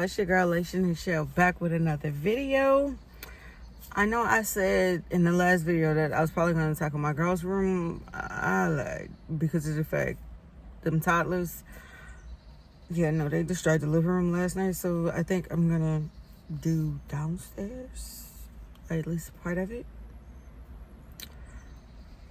it's your girl Layshianichelle back with another video. I know I said in the last video that I was probably going to tackle my girl's room. I like, because of the fact them toddlers, they destroyed the living room last night, so I think I'm gonna do downstairs, or at least part of it,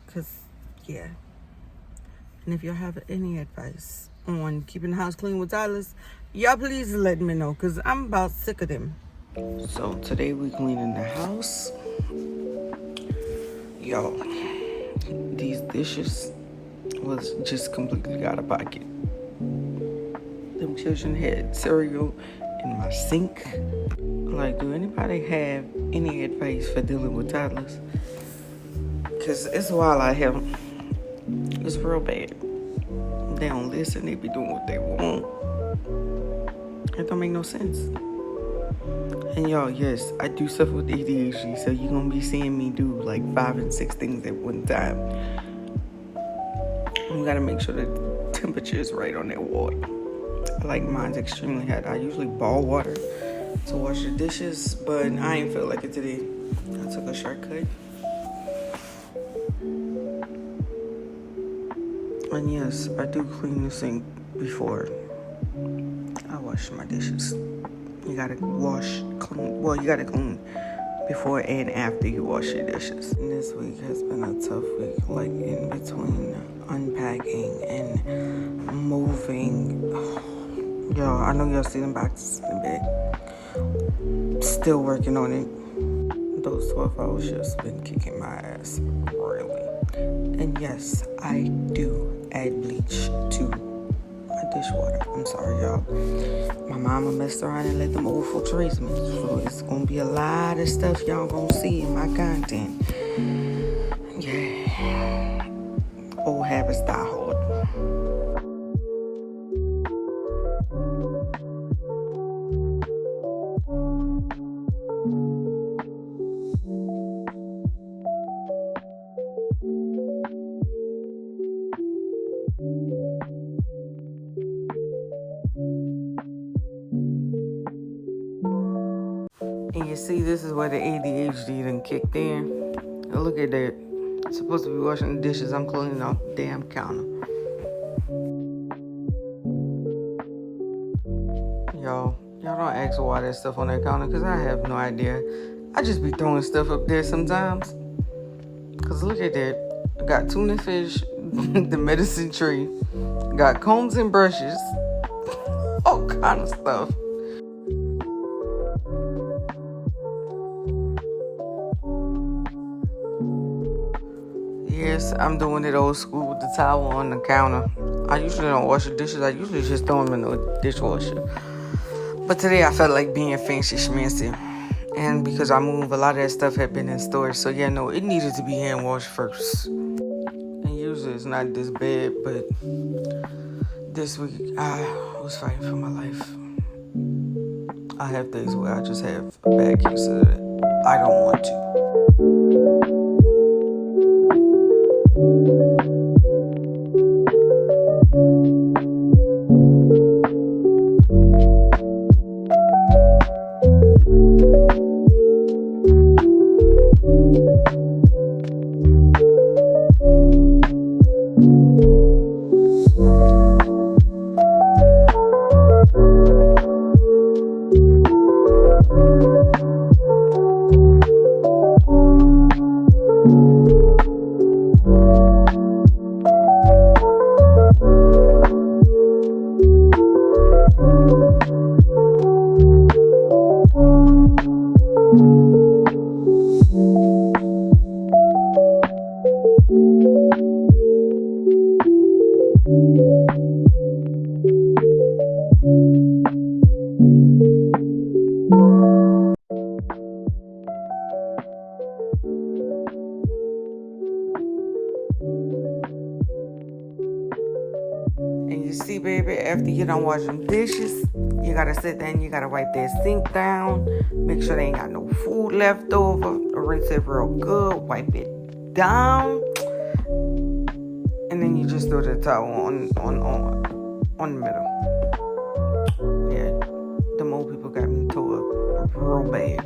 because and if y'all have any advice on keeping the house clean with toddlers, y'all please let me know, because I'm about sick of them. So today we cleaning the house. Yo, these dishes was just completely out of pocket. Them children had cereal in my sink. Like, do anybody have any advice for dealing with toddlers? Because it's wild out here. It's real bad. They don't listen. They be doing what they want. It don't make no sense. And y'all, yes, I do suffer with ADHD, so you're going to be seeing me do like 5 and 6 things at one time. We got to make sure the temperature is right on that water. I like mine's extremely hot. I usually boil water to wash the dishes, but I ain't feel like it today. I took a shortcut. And yes, I do clean the sink before I wash my dishes. You gotta clean before and after you wash your dishes. And this week has been a tough week, like in between unpacking and moving. Y'all, I know y'all see them boxes in the bed. Still working on it. Those 12-hour shifts been kicking my ass, really. And yes, I do add bleach to my dishwater. I'm sorry, y'all. My mama messed around and let them old folks raise me. So it's gonna be a lot of stuff y'all gonna see in my content. Yeah. Old habits die hard. And you see, this is where the ADHD done kicked in. Now look at that. I'm supposed to be washing the dishes. I'm cleaning off the damn counter. Y'all don't ask why there's stuff on that counter, because I have no idea. I just be throwing stuff up there sometimes. Because look at that. I got tuna fish, the medicine tree, got combs and brushes, all kind of stuff. Yes, I'm doing it old school with the towel on the counter. I usually don't wash the dishes. I usually just throw them in the dishwasher. But today I felt like being fancy schmancy. And because I moved, a lot of that stuff had been in storage. So it needed to be hand washed first. And usually it's not this bad, but this week I was fighting for my life. I have days where I just have a bad case of it. I don't want to. And you see, baby, after you done wash them dishes, you gotta sit there and you gotta wipe that sink down. Make sure they ain't got no food left over. Rinse it real good. Wipe it down. And then you just throw the towel on the middle. Yeah, the old people got me tore up real bad.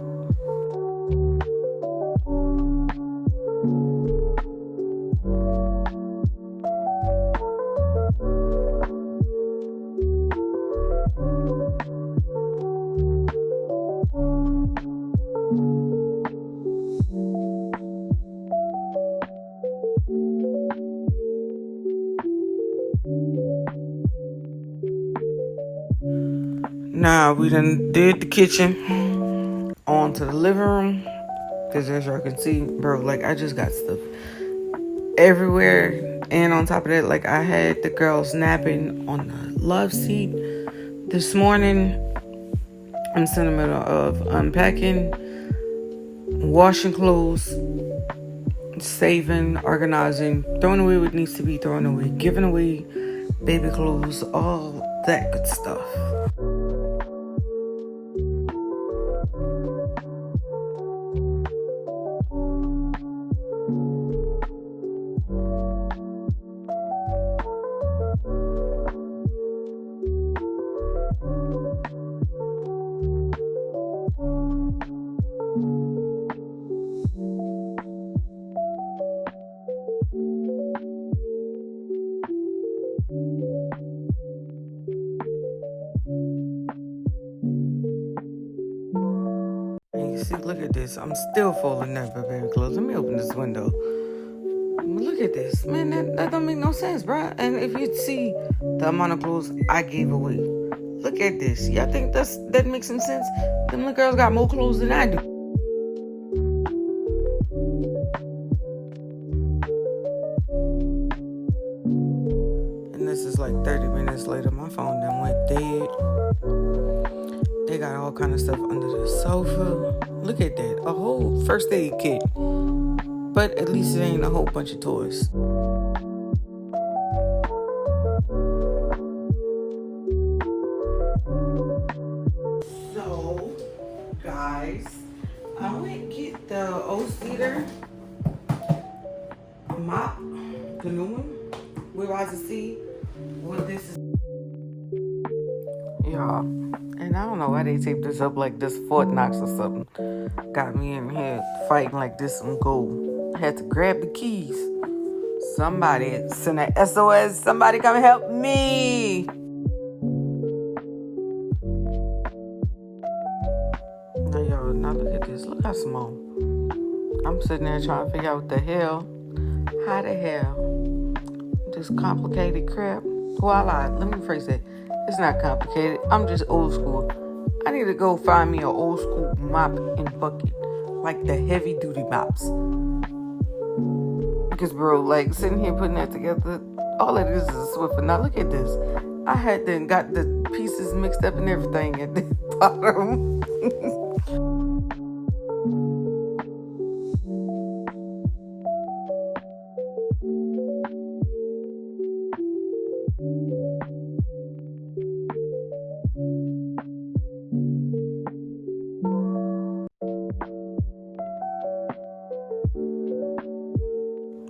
Nah, we done did the kitchen, on to the living room, because as y'all can see, bro, like, I just got stuff everywhere. And on top of that, like, I had the girls napping on the love seat this morning. I'm in the middle of unpacking, washing clothes, saving, organizing, throwing away what needs to be thrown away, giving away baby clothes, all that good stuff. See, look at this. I'm still folding that baby clothes. Let me open this window. Look at this. Man, that don't make no sense, bro. And if you see the amount of clothes I gave away, look at this. Y'all think that makes some sense? Them little girls got more clothes than I do. And this is like 30 minutes later. My phone done went dead. They got all kind of stuff under the sofa. Look at that. A whole first aid kit. But at least it ain't a whole bunch of toys. So, guys, I went get the O-Cedar mop, the new one. We're about to see what this is. Y'all. And I don't know why they taped this up like this Fort Knox or something. Got me in here fighting like this some gold. I had to grab the keys. Somebody send an SOS. Somebody come help me. Now look at this. Look how small. I'm sitting there trying to figure out what the hell. How the hell? This complicated crap. Voila. Let me rephrase that. It's not complicated. I'm just old school. I need to go find me an old school mop and bucket. Like the heavy duty mops. Because, bro, like sitting here putting that together, all it is a Swiffer. Now look at this. I had then got the pieces mixed up and everything at the bottom.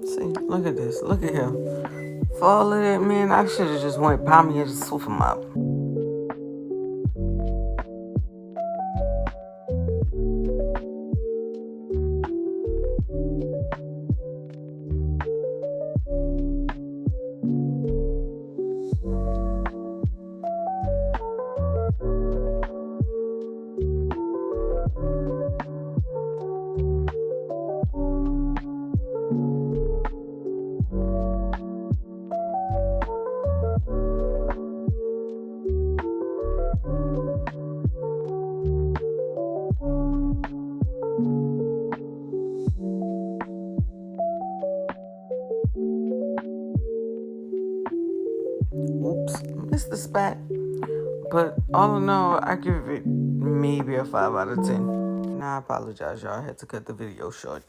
See, look at this. Look at him. For all of that, man, I should have just went buy me a Swiffer mop. Oops, missed the spot. But all in all, I give it maybe a 5 out of 10. Now I apologize, y'all. I had to cut the video short.